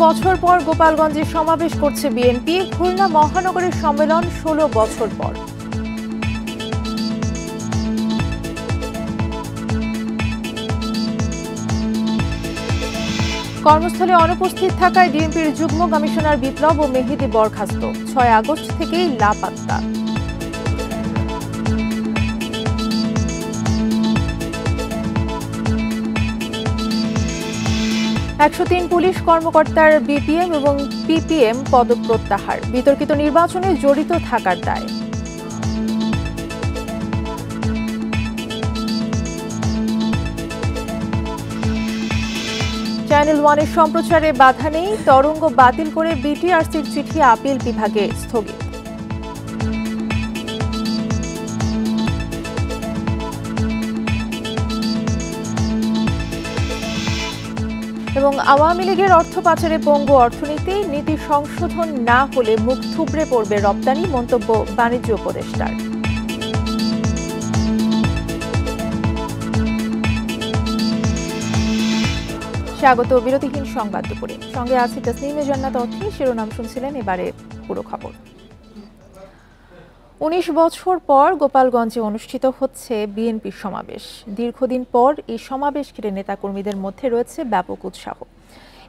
বছর পর গোপালগঞ্জে সমাবেশ করছে বিএনপি। খুলনা মহানগরের সম্মেলন 16 বছর পর। কর্মস্থলে অনুপস্থিত থাকায় বিএনপির যুগ্ম কমিশনার বিপ্লব ও মেহেদী বরখাস্ত। 6 আগস্ট থেকেই লাপাত্তা। $103 পুলিশ কর্মকর্তার বিপিএম এবং পিপিএম পদক প্রত্যাহার। বিতর্কিত নির্বাচনে জড়িত থাকার দায়। চ্যানেল ওয়ানের সম্প্রচারে বাধা নেই। তরঙ্গ বাতিল করে বিটিআরসির চিঠি আপিল বিভাগে স্থগিত। এবং আওয়ামী লীগের অর্থ পাচারে পঙ্গু অর্থনীতি, নীতি সংশোধন না হলে মুখ থুবড়ে পড়বে রপ্তানি, মন্তব্য বাণিজ্য উপদেষ্টার। স্বাগত বিরতিহীন সংবাদ দুপুরে। সঙ্গে আছি তাসনিমে জান্নাত অর্থী। শিরোনাম শুনছিলেন, এবারে পুরো খবর। 19 বছর পর গোপালগঞ্জে অনুষ্ঠিত হচ্ছে বিএনপির সমাবেশ। দীর্ঘদিন পর এই সমাবেশ ঘিরে নেতাকর্মীদের মধ্যে রয়েছে ব্যাপক উৎসাহ।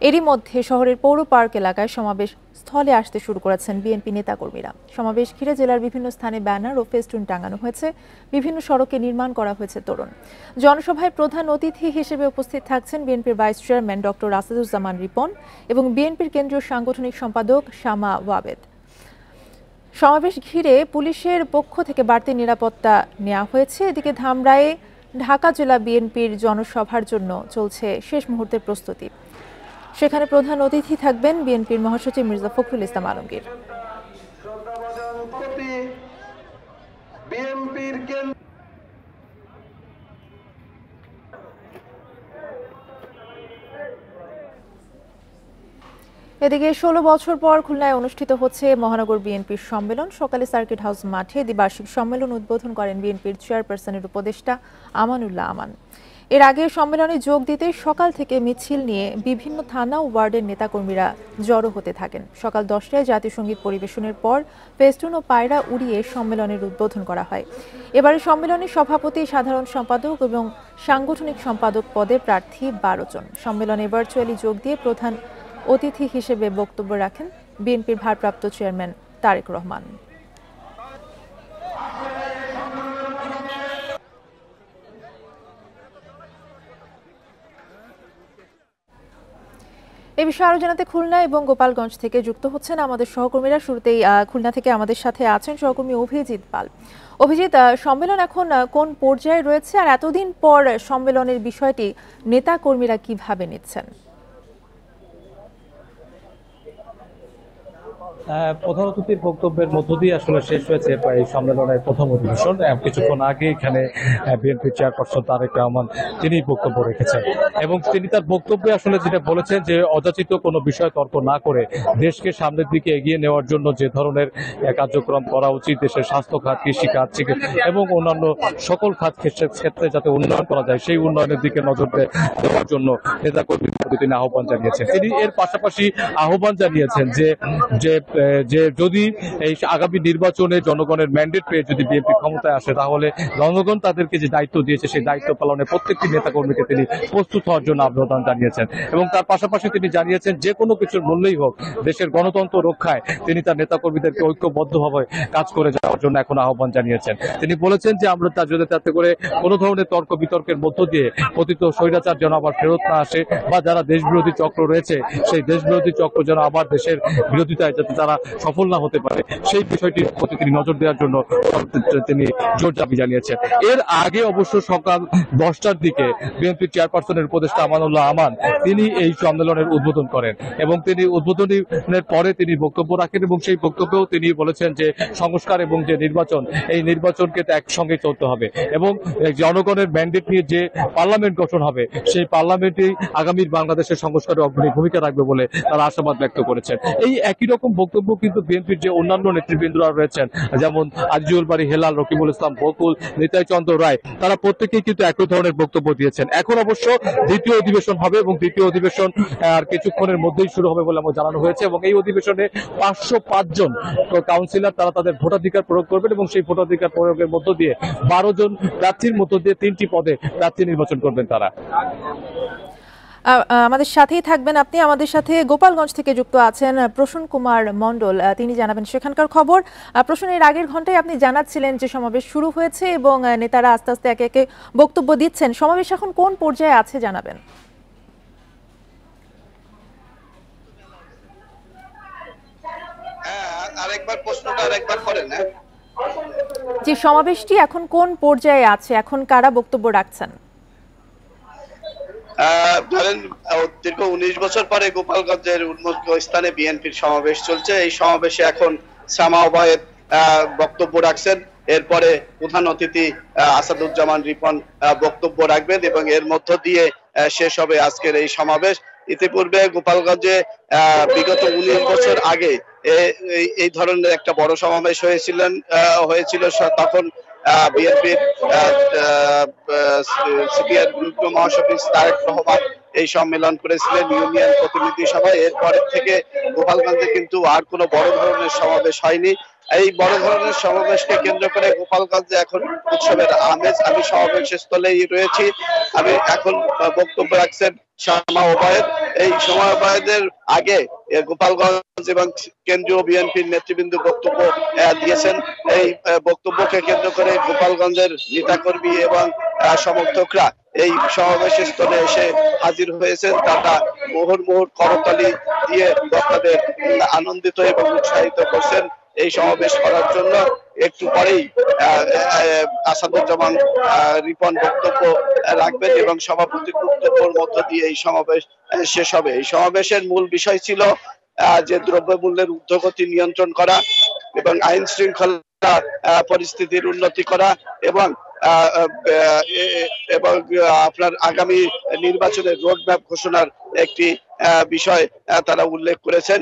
এরই মধ্যে শহরের পৌর পার্ক এলাকায় সমাবেশ স্থলে আসতে শুরু করেছেন বিএনপি নেতাকর্মীরা। সমাবেশ ঘিরে জেলার বিভিন্ন স্থানে ব্যানার ও ফেস্টুন টাঙানো হয়েছে। বিভিন্ন সড়কে নির্মাণ করা হয়েছে তোরণ। জনসভায় প্রধান অতিথি হিসেবে উপস্থিত থাকছেন বিএনপির vice chairman doctor Rasheduzzaman Ripon এবং বিএনপির কেন্দ্রীয় সাংগঠনিক সম্পাদক শামা ওয়াবেদ। সমাবেশ ঘিরে পুলিশের পক্ষ থেকে বাড়তি নিরাপত্তা নেওয়া হয়েছে। এদিকে ধামরায়ে ঢাকা জেলা বিএনপির জনসভার জন্য চলছে শেষ মুহূর্তের প্রস্তুতি। সেখানে প্রধান অতিথি থাকবেন বিএনপির মহাসচিব মির্জা ফখরুল ইসলাম আলমগীর। এদিকে 16 বছর পর খুলনায় অনুষ্ঠিত হচ্ছে মহানগর বিএনপির সম্মেলন। সকালে সার্কিট হাউস মাঠে দ্বিবার্ষিক সম্মেলন উদ্বোধন করেন বিএনপির চেয়ারপারসনের উপদেষ্টা আমানুল্লাহ আমান। এর আগে সম্মেলনে যোগ দিতে সকাল থেকে মিছিল নিয়ে বিভিন্ন থানা ও ওয়ার্ডের নেতাকর্মীরা জড়ো হতে থাকেন। সকাল 10টায় জাতীয় সঙ্গীত পরিবেশনের পর ফেস্টুন ও পায়রা উড়িয়ে সম্মেলনের উদ্বোধন করা হয়। এবারে সম্মেলনে সভাপতি, সাধারণ সম্পাদক এবং সাংগঠনিক সম্পাদক পদে প্রার্থী 12 জন। সম্মেলনে ভার্চুয়ালি যোগ দিয়ে প্রধান অতিথি হিসেবে বক্তব্য রাখেন বিএনপির ভারপ্রাপ্ত চেয়ারম্যান তারেক রহমান। এই বিষয়ে আরো জানাতে খুলনা এবং গোপালগঞ্জ থেকে যুক্ত হচ্ছেন আমাদের সহকর্মীরা। শুরুতেই খুলনা থেকে আমাদের সাথে আছেন সহকর্মী অভিজিৎ পাল। অভিজিৎ, সম্মেলন এখন কোন পর্যায়ে রয়েছে, আর এতদিন পর সম্মেলনের বিষয়টি নেতা কর্মীরা কিভাবে নিচ্ছেন? প্রধান অতিথির বক্তব্যের মধ্য দিয়ে আসলে শেষ হয়েছে এই সম্মেলনের প্রথম অধিবেশন। কিছুক্ষণ আগে এখানে বিএনপি চেয়ারপারসন তারেক রহমান তিনি বক্তব্য রেখেছেন এবং তিনি তার বক্তব্যে আসলে যেটা বলেছেন যে অযাচিত কোনো বিষয় তর্ক না করে দেশকে সামনের দিকে এগিয়ে নেওয়ার জন্য যে ধরনের কার্যক্রম করা উচিত, দেশের স্বাস্থ্য খাত, কৃষি খাত এবং অন্যান্য সকল খাত ক্ষেত্রে যাতে উন্নয়ন করা যায় সেই উন্নয়নের দিকে নজর দেওয়ার জন্য নেতাকর্মীর প্রতি তিনি আহ্বান জানিয়েছেন। তিনি এর পাশাপাশি আহ্বান জানিয়েছেন যে যদি এই আগামী নির্বাচনে জনগণের ম্যান্ডেট পেয়ে যদি বিএনপি ক্ষমতায় আসে তাহলে জনগণ তাদেরকে যে দায়িত্ব দিয়েছে সেই দায়িত্ব পালনে প্রত্যেকটি নেতাকর্মীকে তিনি প্রস্তুত হওয়ার জন্য আবেদন জানিয়েছেন এবং তার পাশাপাশি তিনি জানিয়েছেন যে কোনো কিছুর মূল্যেই হোক দেশের গণতন্ত্র রক্ষায় তিনি তার নেতাকর্মীদেরকে ঐক্যবদ্ধভাবে কাজ করে যাওয়ার জন্য এখন আহ্বান জানিয়েছেন। তিনি বলেছেন যে আমরা যাতে করে কোনো ধরনের তর্ক বিতর্কের মধ্য দিয়ে পতিত স্বৈরাচার যেন আবার ফেরত না আসে বা যারা দেশবিরোধী চক্র রয়েছে সেই দেশবিরোধী চক্র যেন আবার দেশের বিরোধিতায় যাতে তারা সফল না হতে পারে সেই বিষয়টির প্রতি তিনি নজর দেওয়ার জন্য তিনি জোর দাবি জানিয়েছেন। এর আগে অবশ্য সকাল 10টার দিকে বিএনপি চেয়ারপারসনের উপদেষ্টা আমানুল্লাহ আমান তিনি এই সম্মেলনের উদ্বোধন করেন এবং তিনি উদ্বোধনের পরে তিনি বক্তব্য রাখেন এবং সেই বক্তব্যেও তিনি বলেছেন যে সংস্কার এবং যে নির্বাচন এই নির্বাচনকে একসঙ্গে চলতে হবে এবং জনগণের ম্যান্ডেট নিয়ে যে পার্লামেন্ট গঠন হবে সেই পার্লামেন্টেই আগামীর বাংলাদেশের সংস্কারে অগ্রণী ভূমিকা রাখবে বলে তারা আশাবাদ ব্যক্ত করেছেন। এই একই রকম বক্তব্য বক্তব্য কিন্তু বিএনপির যে অন্যান্য নেতৃবৃন্দরা রয়েছেন, যেমন আজিজুল বাড়ি হেলাল, রকিবুল ইসলাম বকুল, নিতাই চন্দ্র রায়, তারা প্রত্যেকেই কিন্তু একই ধরনের বক্তব্য দিয়েছেন। এখন অবশ্য দ্বিতীয় অধিবেশন হবে এবং দ্বিতীয় অধিবেশন আর কিছুক্ষণের মধ্যেই শুরু হবে বলে আমার জানানো হয়েছে এবং এই অধিবেশনে 505 জন কাউন্সিলর তারা তাদের ভোটাধিকার প্রয়োগ করবেন এবং সেই ভোটাধিকার প্রয়োগের মধ্য দিয়ে 12 জন প্রার্থীর মধ্য দিয়ে 3টি পদে প্রার্থী নির্বাচন করবেন তারা। আমাদের সাথেই থাকবেন আপনি। আমাদের সাথে গোপালগঞ্জ থেকে যুক্ত আছেন প্রসূন কুমার মণ্ডল, তিনি জানাবেন সেখানকার খবর। প্রসূন, এর আগের ঘন্টায় আপনি জানাচ্ছিলেন যে সমাবেশ শুরু হয়েছে এবং নেতারা আস্তে আস্তে একে একে বক্তব্য দিচ্ছেন। সমাবেশ এখন কোন পর্যায়ে আছে জানাবেন। যে সমাবেশটি এখন কোন পর্যায়ে আছে, এখন কারা বক্তব্য রাখছেন? ধরেন দীর্ঘ 19 বছর পরে গোপালগঞ্জের উন্মুক্ত স্থানে বিএনপির সমাবেশ চলছে। এই সমাবেশে এখন শামা ওবায়েদ বক্তব্য রাখছেন, এরপরে প্রধান অতিথি আসাদুজ্জামান রিপন বক্তব্য রাখবেন এবং এর মধ্য দিয়ে শেষ হবে আজকের এই সমাবেশ। ইতিপূর্বে গোপালগঞ্জে বিগত 19 বছর আগে এই ধরনের একটা বড় সমাবেশ হয়েছিল তখন বিএনপির সিপিআর যুগ্ম মহাসচিব তারেক রহমান এই সম্মেলন করেছিলেন ইউনিয়ন প্রতিনিধি সভায়। এরপর থেকে গোপালগঞ্জে কিন্তু আর কোনো বড় ধরনের সমাবেশ হয়নি। এই বড় ধরনের সমাবেশকে কেন্দ্র করে গোপালগঞ্জে এখন উৎসবের আমেজ। আমি সমাবেশ স্থলেই রয়েছি। আমি এখন বক্তব্য রাখছেন শামা ওবায়েদ। এই শামা ওবায়েদের আগে গোপালগঞ্জ এবং কেন্দ্রীয় বিএনপির নেতৃবৃন্দ বক্তব্য দিয়েছেন। এই বক্তব্যকে কেন্দ্র করে গোপালগঞ্জের নেতাকর্মী এবং সমর্থকরা এই সমাবেশ স্থলে এসে হাজির হয়েছেন। তারা মুহুর্মুহুর করতালি দিয়ে বক্তাদের আনন্দিত এবং উৎসাহিত করছেন এই সমাবেশ করার জন্য। একটু পরেই আসাদুজ্জামান রিপন বক্তব্য রাখবেন এবং সভাপতির বক্তব্যের মধ্য দিয়ে এই সমাবেশ শেষ হবে। এই সমাবেশের মূল বিষয় ছিল যে দ্রব্যমূল্যের ঊর্ধ্বগতি নিয়ন্ত্রণ করা এবং আইন শৃঙ্খলা পরিস্থিতির উন্নতি করা এবং আপনার আগামী নির্বাচনের রোডম্যাপ ঘোষণার একটি বিষয় তারা উল্লেখ করেছেন।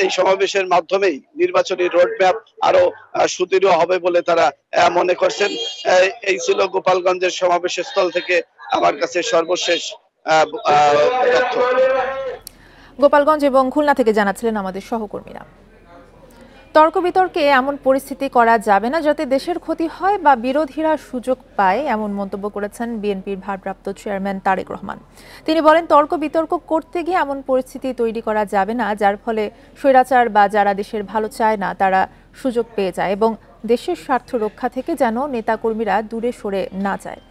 এই সমাবেশের মাধ্যমেই নির্বাচনী রোডম্যাপ আরো সুদৃঢ় হবে বলে তারা মনে করছেন। এই ছিল গোপালগঞ্জের সমাবেশ স্থল থেকে আমার কাছে সর্বশেষ তথ্য। গোপালগঞ্জ এবং খুলনা থেকে জানাচ্ছিলেন আমাদের সহকর্মীরা। তর্ক বিতর্কে এমন পরিস্থিতি করা যাবে না যাতে দেশের ক্ষতি হয় বা বিরোধীরা সুযোগ পায়, এমন মন্তব্য করেছেন বিএনপির ভারপ্রাপ্ত চেয়ারম্যান তারেক রহমান। তিনি বলেন, তর্ক বিতর্ক করতে গিয়ে এমন পরিস্থিতি তৈরি করা যাবে না যার ফলে স্বৈরাচার বা যারা দেশের ভালো চায় না তারা সুযোগ পেয়ে যায় এবং দেশের স্বার্থ রক্ষা থেকে যেন নেতাকর্মীরা দূরে সরে না যায়।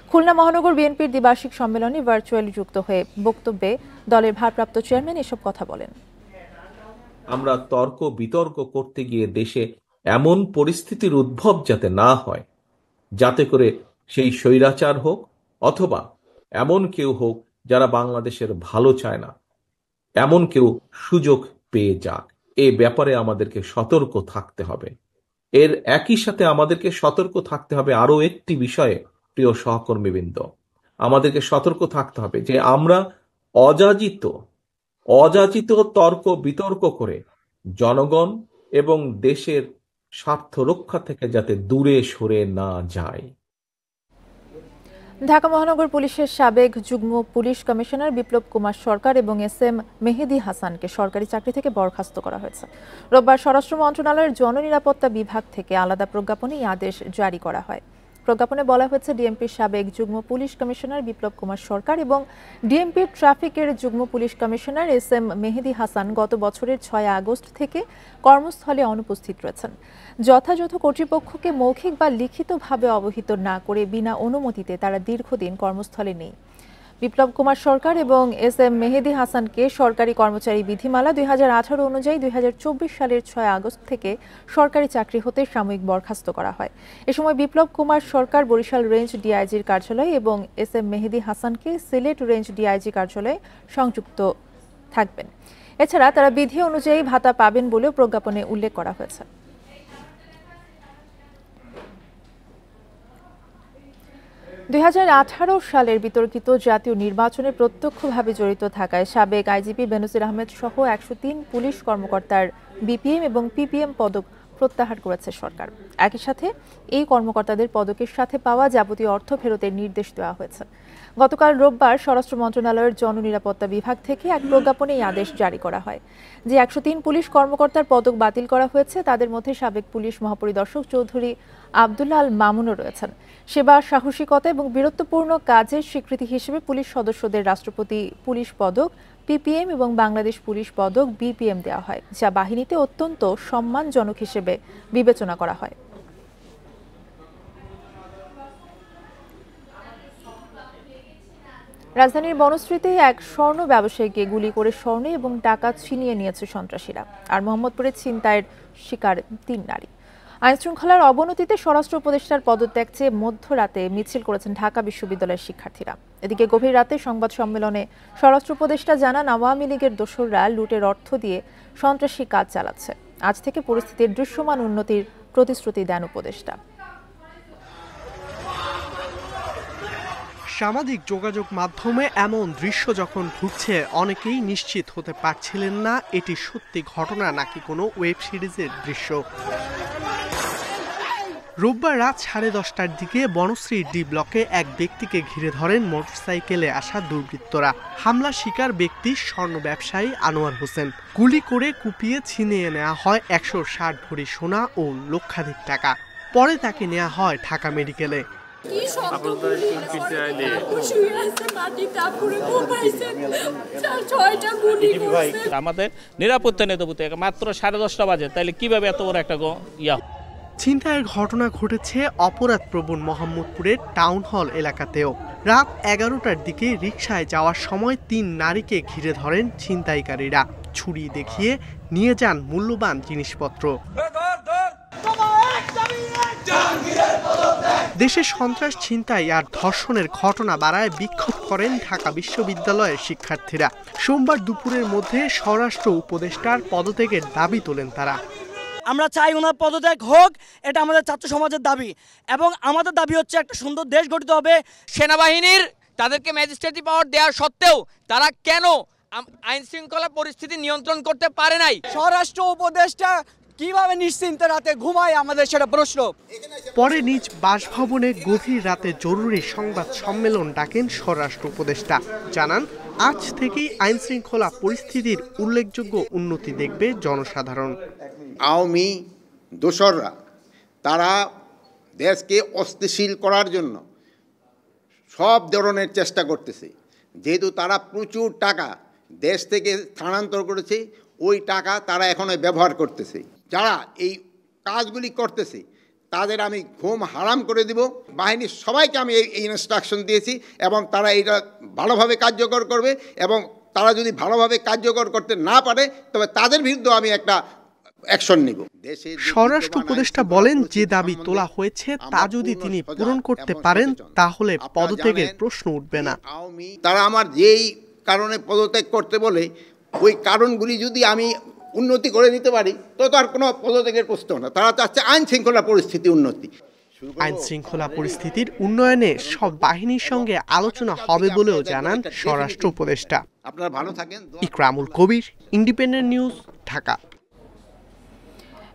খুলনা মহানগর বিএনপির দ্বিবার্ষিক সম্মেলনে ভার্চুয়ালি যুক্ত হয়ে বক্তব্যে দলের ভারপ্রাপ্ত চেয়ারম্যান এসব কথা বলেন। আমরা তর্ক বিতর্ক করতে গিয়ে দেশে এমন পরিস্থিতির উদ্ভব যাতে না হয়, যাতে করে সেই স্বৈরাচার হোক অথবা এমন কেউ হোক যারা বাংলাদেশের ভালো চায় না, এমন কেউ সুযোগ পেয়ে যাক, এ ব্যাপারে আমাদেরকে সতর্ক থাকতে হবে। এর একই সাথে আমাদেরকে সতর্ক থাকতে হবে আরো একটি বিষয়ে, প্রিয় সহকর্মীবৃন্দ, আমাদেরকে সতর্ক থাকতে হবে যে আমরা অযাচিত তর্ক বিতর্ক করে জনগণ এবং দেশের স্বার্থ রক্ষা থেকে যাতে দূরে সরে না যায়। ঢাকা মহানগর পুলিশের সাবেক যুগ্ম পুলিশ কমিশনার বিপ্লব কুমার সরকার এবং SM মেহেদী হাসানকে সরকারি চাকরি থেকে বরখাস্ত করা হয়েছে। রোববার স্বরাষ্ট্র মন্ত্রণালয়ের জননিরাপত্তা বিভাগ থেকে আলাদা প্রজ্ঞাপনে এই আদেশ জারি করা হয়। প্রজ্ঞাপনে বলা হয়েছে, ডিএমপির সাবেক যুগ্ম পুলিশ কমিশনার বিপ্লব কুমার সরকার এবং ডিএমপির ট্রাফিকের যুগ্ম পুলিশ কমিশনার SM মেহেদী হাসান গত বছরের 6 আগস্ট থেকে কর্মস্থলে অনুপস্থিত রয়েছেন। যথাযথ কর্তৃপক্ষকে মৌখিক বা লিখিতভাবে অবহিত না করে বিনা অনুমতিতে তারা দীর্ঘদিন কর্মস্থলে নেই। বিপ্লব কুমার সরকার এবং SM মেহেদী হাসানকে সরকারি কর্মচারী বিধিমালা 2018 অনুযায়ী 2024 সালের 6 আগস্ট থেকে সরকারি চাকরি হতে সাময়িক বরখাস্ত করা হয়। এ সময় বিপ্লব কুমার সরকার বরিশাল রেঞ্জ ডিআইজির কার্যালয় এবং SM মেহেদী হাসানকে সিলেট রেঞ্জ ডিআইজি কার্যালয়ে সংযুক্ত থাকবেন। এছাড়া তারা বিধি অনুযায়ী ভাতা পাবেন বলেও প্রজ্ঞাপনে উল্লেখ করা হয়েছে। 2018 সালের বিতর্কিত জাতীয় নির্বাচনে প্রত্যক্ষভাবে জড়িত থাকায় সাবেক আইজিপি বেনজির আহমেদ সহ 103 পুলিশ কর্মকর্তার বিপিএম এবং পিপিএম পদক প্রত্যাহার করেছে সরকার। একই সাথে এই কর্মকর্তাদের পদকের সাথে পাওয়া যাবতীয় অর্থ ফেরতের নির্দেশ দেওয়া হয়েছে। গতকাল রোববার স্বরাষ্ট্র মন্ত্রণালয়ের জননিরাপত্তা বিভাগ থেকে এক প্রজ্ঞাপনে এই আদেশ জারি করা হয়। যে 103 পুলিশ কর্মকর্তার পদক বাতিল করা হয়েছে তাদের মধ্যে সাবেক পুলিশ মহাপরিদর্শক চৌধুরী আব্দুল্লাহ আল মামুনও রয়েছেন। সেবা, সাহসিকতা এবং বীরত্বপূর্ণ কাজের স্বীকৃতি হিসেবে পুলিশ সদস্যদের রাষ্ট্রপতি পুলিশ পদক পিপিএম এবং বাংলাদেশ পুলিশ পদক বিপিএম দেওয়া হয়, যা বাহিনীতে অত্যন্ত সম্মানজনক হিসেবে বিবেচনা করা হয়। রাজধানীর বনশ্রীতে এক স্বর্ণ ব্যবসায়ীকে গুলি করে স্বর্ণ এবং টাকা ছিনিয়ে নিয়েছে সন্ত্রাসীরা। আর মোহাম্মদপুরে ছিনতাইয়ের শিকার 3 নারী। আইনশৃঙ্খলার অবনতিতে স্বরাষ্ট্র উপদেষ্টার পদত্যাগ চেয়ে মধ্যরাতে মিছিল করেছেন ঢাকা বিশ্ববিদ্যালয়ের শিক্ষার্থীরা। এদিকে গভীর রাতে সংবাদ সম্মেলনে স্বরাষ্ট্র উপদেষ্টা জানান, আওয়ামী লীগের দোসররা লুটের অর্থ দিয়ে সন্ত্রাসী কাজ চালাচ্ছে। আজ থেকে পরিস্থিতির দৃশ্যমান উন্নতির প্রতিশ্রুতি দেন উপদেষ্টা। সামাজিক যোগাযোগ মাধ্যমে এমন দৃশ্য যখন ঘুরছে, অনেকেই নিশ্চিত হতে পারছিলেন না এটি সত্যি ঘটনা নাকি কোনো ওয়েব সিরিজের দৃশ্য। রোববার রাত 10:30টার দিকে বনশ্রী ডি ব্লকে এক ব্যক্তিকে ঘিরে ধরেন মোটরসাইকেলে আসা দুর্বৃত্তরা। হামলা শিকার ব্যক্তি স্বর্ণ ব্যবসায়ী আনোয়ার হোসেন। গুলি করে কুপিয়ে ছিনিয়ে নেওয়া হয় 160 ভরি সোনা ও লক্ষাধিক টাকা। পরে তাকে নেওয়া হয় ঢাকা মেডিকেলে। আমাদের নিরাপত্তা নেই মাত্র 10:30 বাজে, তাইলে কিভাবে এত বড় একটা ছিনতাইয়ের ঘটনা ঘটেছে অপরাধপ্রবণ মোহাম্মদপুরের টাউন হল এলাকাতেও। রাত 11টার দিকে রিকশায় যাওয়ার সময় 3 নারীকে ঘিরে ধরেন ছিনতাইকারীরা। ছুরি দেখিয়ে নিয়ে যান মূল্যবান জিনিসপত্র। দেশে সন্ত্রাস, ছিনতাই আর ধর্ষণের ঘটনা বাড়ায় বিক্ষোভ করেন ঢাকা বিশ্ববিদ্যালয়ের শিক্ষার্থীরা। সোমবার দুপুরের মধ্যে স্বরাষ্ট্র উপদেষ্টার পদত্যাগের দাবি তোলেন তারা। আমরা চাই ওনার পদত্যাগ হোক, এটা আমাদের ছাত্র সমাজের দাবি, এবং আমাদের দাবি হচ্ছে একটা সুন্দর দেশ গঠিত হবে। সেনাবাহিনীর তাদেরকে ম্যাজিস্ট্রেটি পাওয়ার দেওয়ার সত্ত্বেও তারা কেন আইন শৃঙ্খলা পরিস্থিতি নিয়ন্ত্রণ করতে পারে নাই? স্বরাষ্ট্র উপদেষ্টা কিভাবে নিশ্চিন্তে রাতে ঘুমায়, আমাদের সেটা প্রশ্ন। পরে নিজ বাসভবনে গভীর রাতে জরুরি সংবাদ সম্মেলন ডাকেন স্বরাষ্ট্র উপদেষ্টা। জানান, আজ থেকেই আইন শৃঙ্খলা পরিস্থিতির উল্লেখযোগ্য উন্নতি দেখবে জনসাধারণ। আওয়ামী দোসররা তারা দেশকে অস্থিতিশীল করার জন্য সব ধরনের চেষ্টা করতেছে। যেহেতু তারা প্রচুর টাকা দেশ থেকে স্থানান্তর করেছে, ওই টাকা তারা এখন ব্যবহার করতেছে। যারা এই কাজগুলি করতেছে তাদের আমি ঘুম হারাম করে দিব। বাহিনীর সবাইকে আমি এই ইনস্ট্রাকশন দিয়েছি এবং তারা এটা ভালোভাবে কার্যকর করবে, এবং তারা যদি ভালোভাবে কার্যকর করতে না পারে তবে তাদের বিরুদ্ধে আমি একটা অ্যাকশন নিব। স্বরাষ্ট্র উপদেষ্টা বলেন, যে দাবি তোলা হয়েছে তা যদি তিনি পূরণ করতে পারেন তাহলে পদত্যাগের প্রশ্ন উঠবে না। তারা আমার যেই কারণে পদত্যাগ করতে বলে ওই কারণগুলি যদি আমি উন্নতি করে নিতে পারি তো তার কোনো পদত্যাগের প্রশ্ন না। তারা চাচ্ছে আইন শৃঙ্খলা পরিস্থিতি উন্নতি। আইন শৃঙ্খলা পরিস্থিতির উন্নয়নে সব বাহিনীর সঙ্গে আলোচনা হবে বলেও জানান স্বরাষ্ট্র উপদেষ্টা। আপনারা ভালো থাকেন। ইকরামুল কবির, ইন্ডিপেন্ডেন্ট নিউজ, ঢাকা।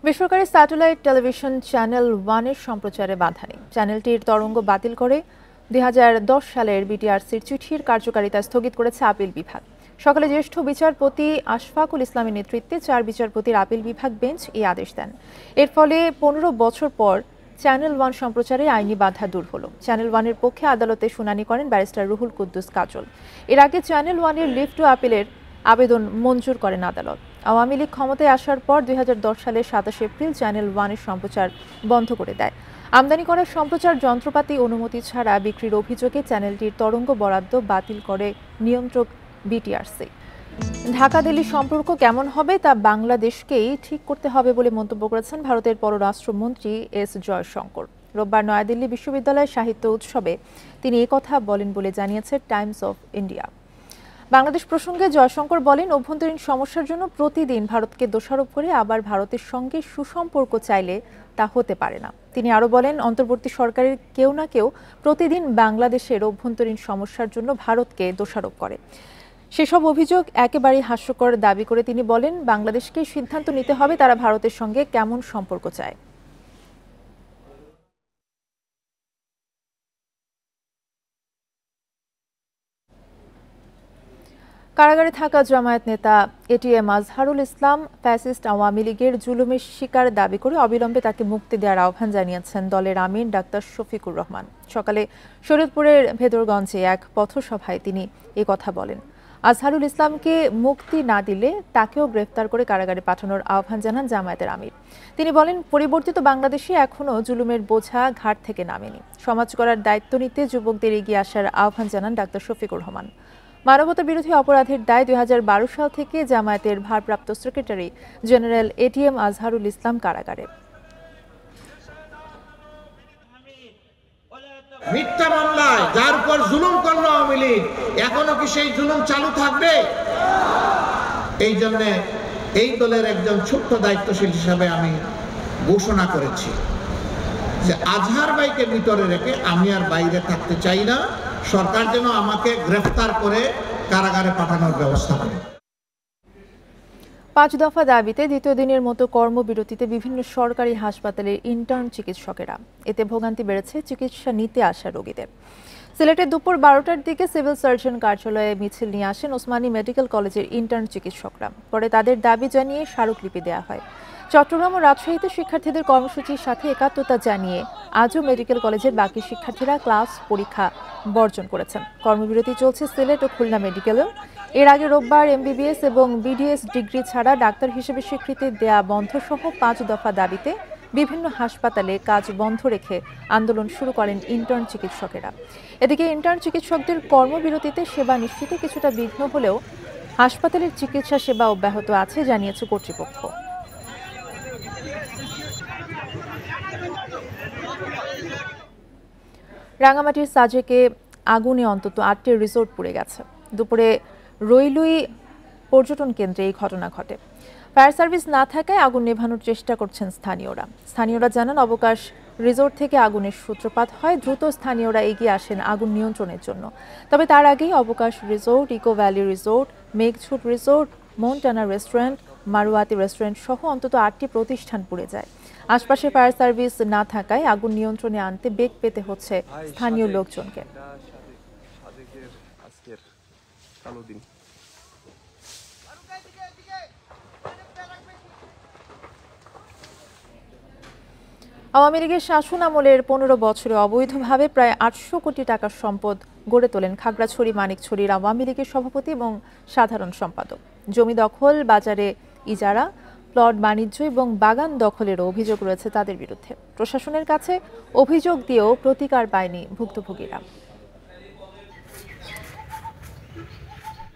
বেসরকারি স্যাটেলাইট টেলিভিশন চ্যানেল 1-এর সম্প্রচারে বাধা নেই। চ্যানেলটির তরঙ্গ বাতিল করে 2010 সালের বিটিআরসির চিঠির কার্যকারিতা স্থগিত করেছে আপিল বিভাগ। সকালে জ্যেষ্ঠ বিচারপতি আশফাকুল ইসলামের নেতৃত্বে 4 বিচারপতির আপিল বিভাগ বেঞ্চ এই আদেশ দেন। এর ফলে 15 বছর পর চ্যানেল 1 সম্প্রচারে আইনি বাধা দূর হলো। চ্যানেল 1-এর পক্ষে আদালতে শুনানি করেন ব্যারিস্টার রুহুল কুদ্দুস কাজল। এর আগে চ্যানেল 1-এর লিভ টু আপিলের আবেদন মঞ্জুর করেন আদালত। আওয়ামী লীগ ক্ষমতায় আসার পর 2010 সালের 27 এপ্রিল চ্যানেল 1-এর সম্প্রচার বন্ধ করে দেয়। আমদানি করা সম্প্রচার যন্ত্রপাতি অনুমতি ছাড়া বিক্রির অভিযোগে চ্যানেলটির তরঙ্গ বরাদ্দ বাতিল করে নিয়ন্ত্রক বিটিআরসি। ঢাকা দিল্লি সম্পর্ক কেমন হবে তা বাংলাদেশকেই ঠিক করতে হবে বলে মন্তব্য করেছেন ভারতের পররাষ্ট্রমন্ত্রী এস জয়শঙ্কর। রোববার নয়াদিল্লি বিশ্ববিদ্যালয়ের সাহিত্য উৎসবে তিনি একথা বলেন বলে জানিয়েছে টাইমস অফ ইন্ডিয়া। বাংলাদেশ প্রসঙ্গে জয়শঙ্কর বলেন, অভ্যন্তরীণ সমস্যার জন্য প্রতিদিন ভারতকে দোষারোপ করে আবার ভারতের সঙ্গে সুসম্পর্ক চাইলে তা হতে পারে না। তিনি আরও বলেন, অন্তর্বর্তী সরকারের কেউ না কেউ প্রতিদিন বাংলাদেশের অভ্যন্তরীণ সমস্যার জন্য ভারতকে দোষারোপ করে। সেসব অভিযোগ একেবারেই হাস্যকর দাবি করে তিনি বলেন, বাংলাদেশকে সিদ্ধান্ত নিতে হবে তারা ভারতের সঙ্গে কেমন সম্পর্ক চায়। কারাগারে থাকা জামায়াত নেতা এটিএম আজহারুল ইসলাম ফ্যাসিস্ট আওয়ামী লীগের জুলুমের শিকার দাবি করে অবিলম্বে তাকে মুক্তি দেওয়ার আহ্বান জানিয়েছেন দলের আমির ডাক্তার শফিকুর রহমান। সকালে শরীয়তপুরের ভেদরগঞ্জে এক পথসভায় তিনি এই কথা বলেন। আজহারুল ইসলামকে মুক্তি না দিলে তাকেও গ্রেফতার করে কারাগারে পাঠানোর আহ্বান জানান জামায়াতের আমির। তিনি বলেন, পরিবর্তিত বাংলাদেশে এখনও জুলুমের বোঝা ঘাট থেকে নামেনি। সমাজ গড়ার দায়িত্ব নিতে যুবকদের এগিয়ে আসার আহ্বান জানান ডাক্তার শফিকুর রহমান। মানবতা বিরোধী অপরাধের দায় 2012 সাল থেকে জামায়াতের ভারপ্রাপ্ত secretary general ATM Azharul Islam কারাগারে। মিথ্যা মামলায় যার উপর জুলুম করলো আওয়ামী লীগ, এখনো কি সেই জুলুম চালু থাকবে? এই জন্য এই দলের একজন ছোট্ট দায়িত্বশীল হিসাবে আমি ঘোষণা করেছি যে আজহার ভাইকে ভিতরে রেখে আমি আর বাইরে থাকতে চাই না। সরকার যেন আমাকে গ্রেফতার করে কারাগারে পাঠানোর ব্যবস্থা করে। 5 দফা দাবিতে দ্বিতীয় দিনের মতো কর্মবিরতিতে বিভিন্ন সরকারি হাসপাতালের ইন্টার্ন চিকিৎসকেরা। এতে ভোগান্তি বেড়েছে চিকিৎসা নিতে আসা রোগীদের। সিলেটে দুপুর 12টার দিকে সিভিল সার্জন কার্যালয়ে মিছিল নিয়ে আসেন ওসমানী মেডিকেল কলেজের ইন্টার্ন চিকিৎসকরা। পরে তাদের দাবি জানিয়ে স্মারকলিপি দেওয়া হয়। চট্টগ্রাম ও রাজশাহীতে শিক্ষার্থীদের কর্মসূচির সাথে একাত্মতা জানিয়ে আজও মেডিকেল কলেজের বাকি শিক্ষার্থীরা ক্লাস পরীক্ষা বর্জন করেছেন। কর্মবিরতি চলছে সিলেট ও খুলনা মেডিকেলেও। এর আগে রোববার এমবিবিএস এবং বিডিএস ডিগ্রি ছাড়া ডাক্তার হিসেবে স্বীকৃতি দেয়া বন্ধ সহ 5 দফা দাবিতে বিভিন্ন হাসপাতালে কাজ বন্ধ রেখে আন্দোলন শুরু করেন ইন্টার্ন চিকিৎসকেরা। এদিকে ইন্টার্ন চিকিৎসকদের কর্মবিরতিতে সেবা নিশ্চিতে কিছুটা বিঘ্ন হলেও হাসপাতালের চিকিৎসা সেবা অব্যাহত আছে জানিয়েছে কর্তৃপক্ষ। রাঙামাটির সাজেকে আগুনে অন্তত 8টি রিসোর্ট পুড়ে গেছে। দুপুরে রইলুই পর্যটন কেন্দ্রে এই ঘটনা ঘটে। ফায়ার সার্ভিস না থাকায় আগুন নেভানোর চেষ্টা করছেন স্থানীয়রা জানান, অবকাশ রিসোর্ট থেকে আগুনের সূত্রপাত হয়। দ্রুত স্থানীয়রা এগিয়ে আসেন আগুন নিয়ন্ত্রণের জন্য। তবে তার আগেই Abakash resort, eco valley resort, Meghchhut resort, Montana restaurant, মারুয়াতি রেস্টুরেন্ট সহ অন্তত 8টি প্রতিষ্ঠান পুড়ে যায়। আশপাশে ফায়ার সার্ভিস না থাকায় আগুন নিয়ন্ত্রণে আনতে বেগ পেতে হচ্ছে স্থানীয় লোকজনকে। আওয়ামী লীগের শাসন আমলের 15 বছরে অবৈধভাবে প্রায় 800 কোটি টাকার সম্পদ গড়ে তোলেন খাগড়াছড়ি মানিকছড়ির আওয়ামী লীগের সভাপতি এবং সাধারণ সম্পাদক। জমি দখল, বাজারে ইজারা, প্লট বাণিজ্য এবং বাগান দখলেরও অভিযোগ রয়েছে তাদের বিরুদ্ধে। প্রশাসনের কাছে অভিযোগ দিয়েও প্রতিকার পায়নি ভুক্তভোগীরা।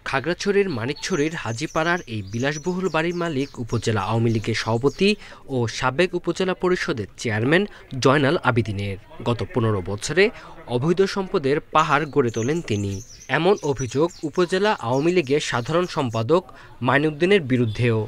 খাগড়াছড়ির মানিকছড়ির হাজিপাড়ার এই বিলাসবহুল বাড়ির মালিক উপজেলা আওয়ামী লীগের সভাপতি ও সাবেক উপজেলা পরিষদের চেয়ারম্যান জয়নাল আবিদিনের। গত 15 বছরে অবৈধ সম্পদের পাহাড় গড়ে তোলেন তিনি। এমন অভিযোগ উপজেলা আওয়ামী লীগের সাধারণ সম্পাদক মাইনুদ্দিনের বিরুদ্ধেও।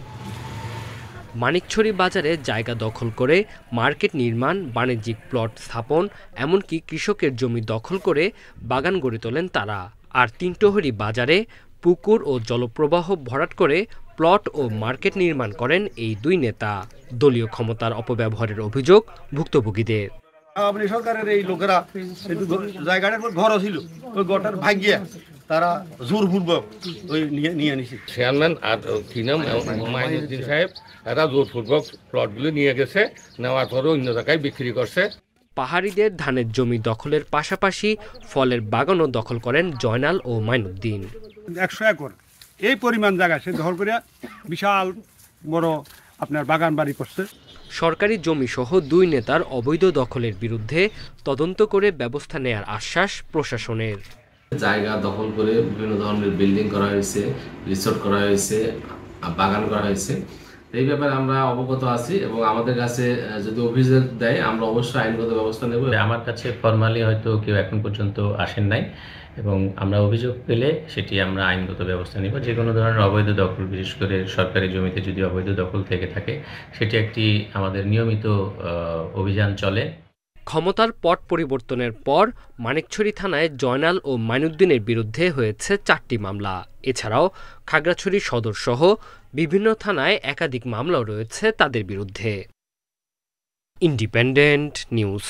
মানিকছড়ি বাজারে জায়গা দখল করে মার্কেট নির্মাণ, বাণিজ্যিক প্লট স্থাপন, এমনকি কৃষকের জমি দখল করে বাগান গড়ে তোলেন তারা। আর তিনটহরি বাজারে পুকুর ও জলপ্রবাহ ভরাট করে প্লট ও মার্কেট নির্মাণ করেন এই দুই নেতা। দলীয় ক্ষমতার অপব্যবহারের অভিযোগ ভুক্তভোগীদের। আওয়ামী সরকারের এই লোকেরা জায়গাটার পর ঘর ছিল, ওই ঘরটার ভাগিয়া তারা জোরপূর্বক ওই নিয়ে নিছে। চেয়ারম্যান আর কি নাম মাইনুদ্দিন সাহেব, এরা জোরপূর্বক প্লটগুলো নিয়ে গেছে, নেওয়ার পরে অন্য জায়গায় বিক্রি করছে। পাহাড়িদের ধানের জমি দখলের পাশাপাশি ফলের বাগানও দখল করেন জয়নাল ও মাইনুদ্দিন। 100 একর এই পরিমাণ জায়গা সে দখল করে বিশাল বড় আপনার বাগান বাড়ি করছে। সরকারি জমি সহ দুই নেতার অবৈধ দখলের বিরুদ্ধে তদন্ত করে ব্যবস্থা নেয়ার আশ্বাস প্রশাসনের। জায়গা দখল করে বিভিন্ন ধরনের বিল্ডিং করা হয়েছে, রিসোর্ট করা হয়েছে, বাগান করা হয়েছে। এই ব্যাপারে আমরা অবগত আছি এবং আমাদের কাছে যদি অভিযোগ দেয় আমরা অবশ্যই আইনগত ব্যবস্থা নেব। আমার কাছে ফর্মালি হয়তো কেউ এখন পর্যন্ত আসেন নাই এবং আমরা অভিযোগ পেলে সেটি আমরা আইনগত ব্যবস্থা নেব। যে কোনো ধরনের অবৈধ দখল, বিশেষ করে সরকারি জমিতে যদি অবৈধ দখল থেকে থাকে, সেটি একটি আমাদের নিয়মিত অভিযান চলে। ক্ষমতার পট পরিবর্তনের পর মানিকছড়ি থানায় জয়নাল ও মাইনুদ্দিনের বিরুদ্ধে হয়েছে 4টি মামলা। এছাড়াও খাগড়াছড়ি সদর সহ বিভিন্ন থানায় একাধিক মামলাও রয়েছে তাদের বিরুদ্ধে। Independent news.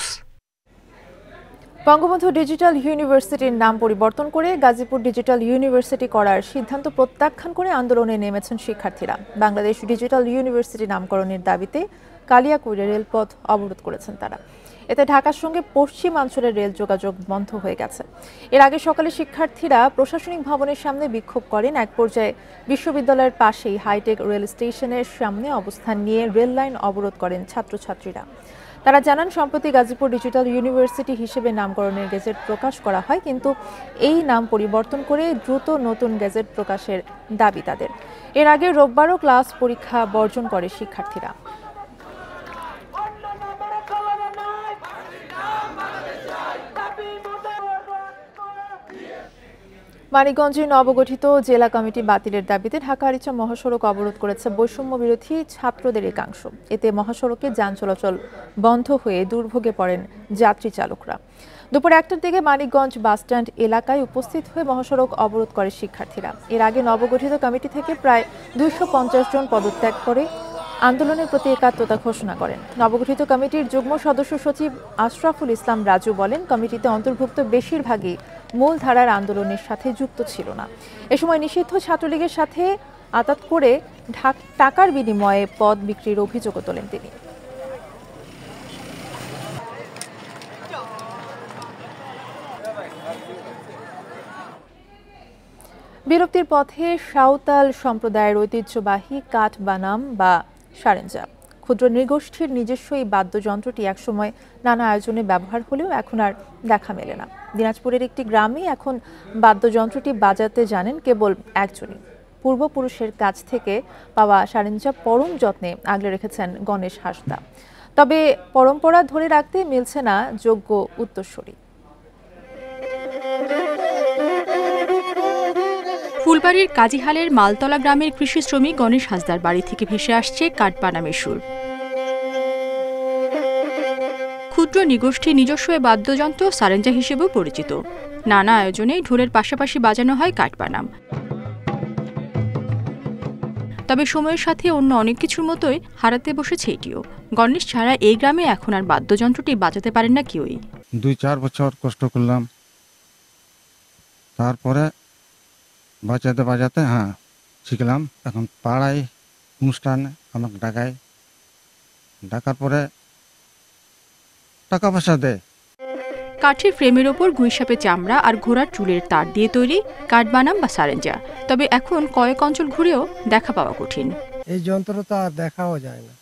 বঙ্গবন্ধু ডিজিটাল ইউনিভার্সিটির নাম পরিবর্তন করে গাজীপুর ডিজিটাল ইউনিভার্সিটি করার সিদ্ধান্ত প্রত্যাখ্যান করে আন্দোলনে নেমেছেন শিক্ষার্থীরা। বাংলাদেশ ডিজিটাল ইউনিভার্সিটি নামকরণের দাবিতে কালিয়াকৈরে রেলপথ অবরোধ করেছেন তারা। এতে ঢাকার সঙ্গে পশ্চিমাঞ্চলের রেল যোগাযোগ বন্ধ হয়ে গেছে। এর আগে সকালে শিক্ষার্থীরা প্রশাসনিক ভবনের সামনে বিক্ষোভ করেন। এক পর্যায়ে বিশ্ববিদ্যালয়ের পাশেই হাইটেক রেল স্টেশনের সামনে অবস্থান নিয়ে রেল লাইন অবরোধ করেন ছাত্রছাত্রীরা। তারা জানান, সম্প্রতি গাজীপুর ডিজিটাল ইউনিভার্সিটি হিসেবে নামকরণের গেজেট প্রকাশ করা হয়, কিন্তু এই নাম পরিবর্তন করে দ্রুত নতুন গেজেট প্রকাশের দাবি তাদের। এর আগে রোববারও ক্লাস পরীক্ষা বর্জন করে শিক্ষার্থীরা। মানিকগঞ্জে নবগঠিত জেলা কমিটি বাতিলের দাবিতে ঢাকা আরিচা মহাসড়ক অবরোধ করেছে বৈষম্য বিরোধী ছাত্রদের একাংশ। এতে মহাসড়কে যান চলাচল বন্ধ হয়ে দুর্ভোগে পড়েন যাত্রী চালকরা। দুপুর 1টার দিকে মানিকগঞ্জ বাসস্ট্যান্ড এলাকায় উপস্থিত হয়ে মহাসড়ক অবরোধ করে শিক্ষার্থীরা। এর আগে নবগঠিত কমিটি থেকে প্রায় 250 জন পদত্যাগ করে আন্দোলনের প্রতি একাত্মতা ঘোষণা করেন। নবগঠিত কমিটির যুগ্ম সদস্য সচিব আশরাফুল ইসলাম রাজু বলেন, কমিটিতে অন্তর্ভুক্ত বেশিরভাগই মূলধারার আন্দোলনের সাথে যুক্ত ছিল না। এ সময় নিষিদ্ধ ছাত্রলীগের সাথে আতাত করে টাকার বিনিময়ে পদ বিক্রির অভিযোগও তোলেন তিনি। বিরক্তির পথে সাঁওতাল সম্প্রদায়ের ঐতিহ্যবাহী কাঠ বানাম বা সারেঞ্জা ক্ষুদ্র নৃগোষ্ঠীর নিজস্ব এই বাদ্যযন্ত্রটি একসময় নানা আয়োজনে ব্যবহার হলেও এখন আর দেখা মেলে না। দিনাজপুরের একটি গ্রামে এখন বাদ্যযন্ত্রটি বাজাতে জানেন কেবল একজনই। পূর্বপুরুষের কাছ থেকে পাওয়া সারেঞ্জা পরম যত্নে আগলে রেখেছেন গণেশ হাসদা। তবে পরম্পরা ধরে রাখতে মিলছে না যোগ্য উত্তরসূরি। ফুলবাড়ির কাজীহালের মালতলা গ্রামের কৃষি শ্রমিক গণেশ হাসদার বাড়ি থেকে ভেসে আসছে কাঠবানামের সুর। ক্ষুদ্র নৃগোষ্ঠীর নিজস্ব বাদ্যযন্ত্র সারেঞ্জা হিসেবেও পরিচিত। নানা আয়োজনে ঢোলের পাশাপাশি বাজানো হয় কাঠবানাম। তবে সময়ের সাথে অন্য অনেক কিছুর মতোই হারাতে বসেছে এটিও। গণেশ ছাড়া এই গ্রামে এখন আর বাদ্যযন্ত্রটি বাজাতে পারেন না কেউই। 2-4 বছর কষ্ট করলাম, তারপরে বাজাতে বাজাতে শিখলাম। এখন পাড়ায় অনুষ্ঠান আমাকে ডাকার পরে টাকা পয়সা দেয়। কাঠের ফ্রেমের ওপর গুইসাপে চামড়া আর ঘোড়ার চুলের তার দিয়ে তৈরি কাঠবানাম বা সারেঞ্জা। তবে এখন কয়েক অঞ্চল ঘুরেও দেখা পাওয়া কঠিন। এই যন্ত্র তো আর দেখাও যায় না।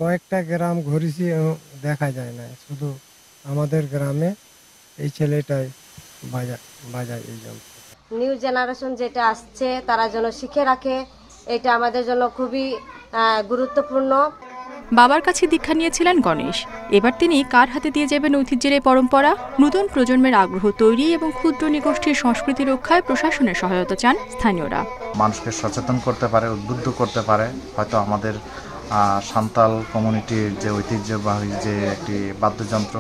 কয়েকটা গ্রাম ঘুরেছি, দেখা যায় না। শুধু আমাদের গ্রামে এই ছেলেটাই বাজায় এই যন্ত্র। নিউ জেনারেশন যেটা আসছে তারা যেন শিখে রাখে, এটা আমাদের জন্য খুবই গুরুত্বপূর্ণ। বাবার কাছে দীক্ষা নিয়েছিলেন গণেশ। এবার তিনি কার হাতে দিয়ে যাবেন ঐতিহ্যের এই পরম্পরা। নতুন প্রজন্মের আগ্রহ তৈরি এবং ক্ষুদ্র নৃগোষ্ঠীর সংস্কৃতি রক্ষায় প্রশাসনের সহায়তা চান স্থানীয়রা। মানুষকে সচেতন করতে পারে, উদ্বুদ্ধ করতে পারে। হয়তো আমাদের সাঁওতাল কমিউনিটির যে ঐতিহ্যবাহী যে একটি বাদ্যযন্ত্র,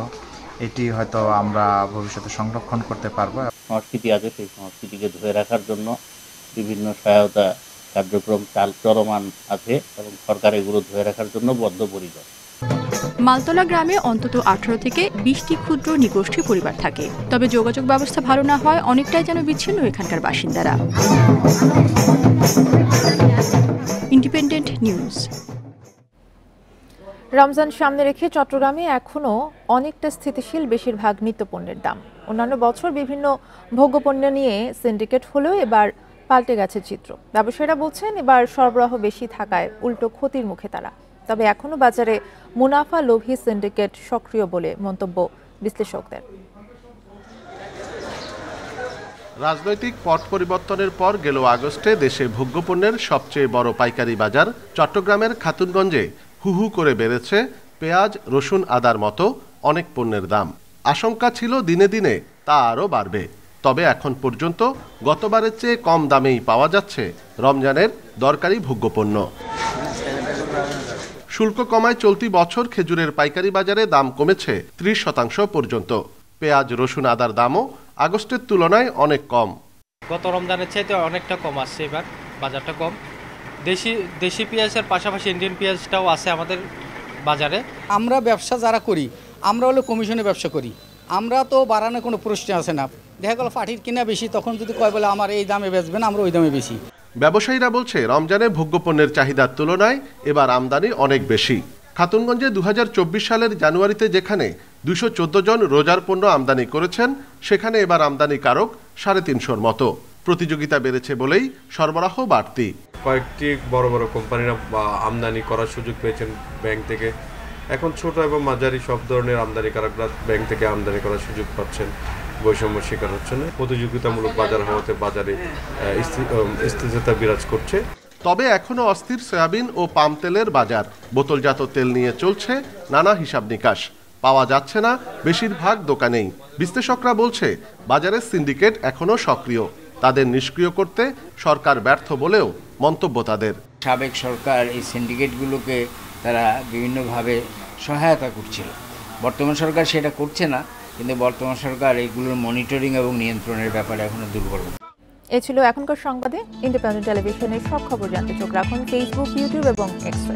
এটি হয়তো আমরা ভবিষ্যতে সংরক্ষণ করতে পারবো। সংস্কৃতি আছে, সেই সংস্কৃতিকে ধরে রাখার জন্য বিভিন্ন সহায়তা কার্যক্রম চলমান আছে এবং সরকার এগুলো ধরে রাখার জন্য বদ্ধপরিকর। মালতলা গ্রামে অন্তত 18 থেকে 20টি ক্ষুদ্র নৃগোষ্ঠী পরিবার থাকে। তবে যোগাযোগ ব্যবস্থা ভালো না হয় অনেকটাই যেন বিচ্ছিন্ন এখানকার বাসিন্দারা। Independent news. রমজান সামনে রেখে চট্টগ্রামে এখনও অনেকটা স্থিতিশীল বেশিরভাগ নিত্যপণ্যের দাম। অন্যান্য বছর বিভিন্ন ভোগ্যপণ্য নিয়ে সিন্ডিকেট হলেও এবার পাল্টে গেছে চিত্র। ব্যবসায়ীরা বলছেন এবার সরবরাহ বেশি থাকায় উল্টো ক্ষতির মুখে তারা। তবে এখনও বাজারে মুনাফা লোভী সিন্ডিকেট সক্রিয় বলে মন্তব্য বিশ্লেষকদের। রাজনৈতিক পট পরিবর্তনের পর গেল আগস্টে দেশে ভোগ্যপণ্যের সবচেয়ে বড় পাইকারি বাজার চট্টগ্রামের খাতুনগঞ্জে হু করে বেড়েছে পেঁয়াজ, রসুন, আদার মতো অনেক পণ্যের দাম। আশঙ্কা ছিল দিনে দিনে তা আরও বাড়বে। তবে এখন পর্যন্ত গতবারের চেয়ে কম দামেই পাওয়া যাচ্ছে রমজানের দরকারি ভোগ্যপণ্য। শুল্ক কমায় চলতি বছর খেজুরের পাইকারি বাজারে দাম কমেছে 30% পর্যন্ত। পেঁয়াজ, রসুন, আদার দামও আগস্টের তুলনায় অনেক কম। গত রমজানের চাইতে অনেকটা কম আসছে, এবার বাজারটা কম। দেশি পেঁয়াজের পাশাপাশি ইন্ডিয়ান পেঁয়াজটাও আছে আমাদের বাজারে। আমরা ব্যবসা যারা করি, আমরা হলো কমিশনে ব্যবসা করি, আমরা তো বাড়ানোর কোনো প্রশ্ন আছে না। দেখা গেল পাটির কিনা বেশি, তখন যদি কয় বলে আমার এই দামে বেচবেন, আমরা ওই দামে বেশি। ব্যবসায়ীরা বলছে রমজানে ভোগ্যপণ্যের চাহিদার তুলনায় এবার আমদানি অনেক বেশি। খাতুনগঞ্জে 2024 সালের জানুয়ারিতে যেখানে 214 জন রোজার পণ্য আমদানি করেছেন, সেখানে এবার আমদানিকারক 350-র মতো। প্রতিযোগিতা বেড়েছে বলেই সরবরাহ বাড়তি। কয়েকটি বড় বড় কোম্পানিরা আমদানি করার সুযোগ পেয়েছেন ব্যাংক থেকে। এখন ছোট এবং মাঝারি সব ধরনের আমদানিকারকরা ব্যাংক থেকে আমদানি করার সুযোগ পাচ্ছেন, বৈষম্য শিকার হচ্ছে না। প্রতিযোগিতামূলক বাজার হওয়াতে বাজারে স্থিরতা বিরাজ করছে। তবে এখনো অস্থির সয়াবিন ও পাম তেলের বাজার। বোতলজাত তেল নিয়ে চলছে নানা হিসাব নিকাশ। পাওয়া যাচ্ছে না বেশিরভাগ দোকানেই। বিশ্লেষকরা বলছে বাজারের সিন্ডিকেট এখনো সক্রিয়। তাদের নিষ্ক্রিয় করতে সরকার ব্যর্থ বলেও মন্তব্য তাদের। সাবেক সরকার এই সিন্ডিকেটগুলোকে তারা বিভিন্নভাবে সহায়তা করছিল। বর্তমান সরকার সেটা করছে না, কিন্তু বর্তমান সরকার এইগুলোর মনিটরিং এবং নিয়ন্ত্রণের ব্যাপারে এখনো দুর্বল। এ ছিল এখনকার সংবাদে। ইন্ডিপেন্ডেন্ট টেলিভিশনের সব খবর জানতে চোখ রাখুন ফেসবুক, ইউটিউব এবং এক্সে।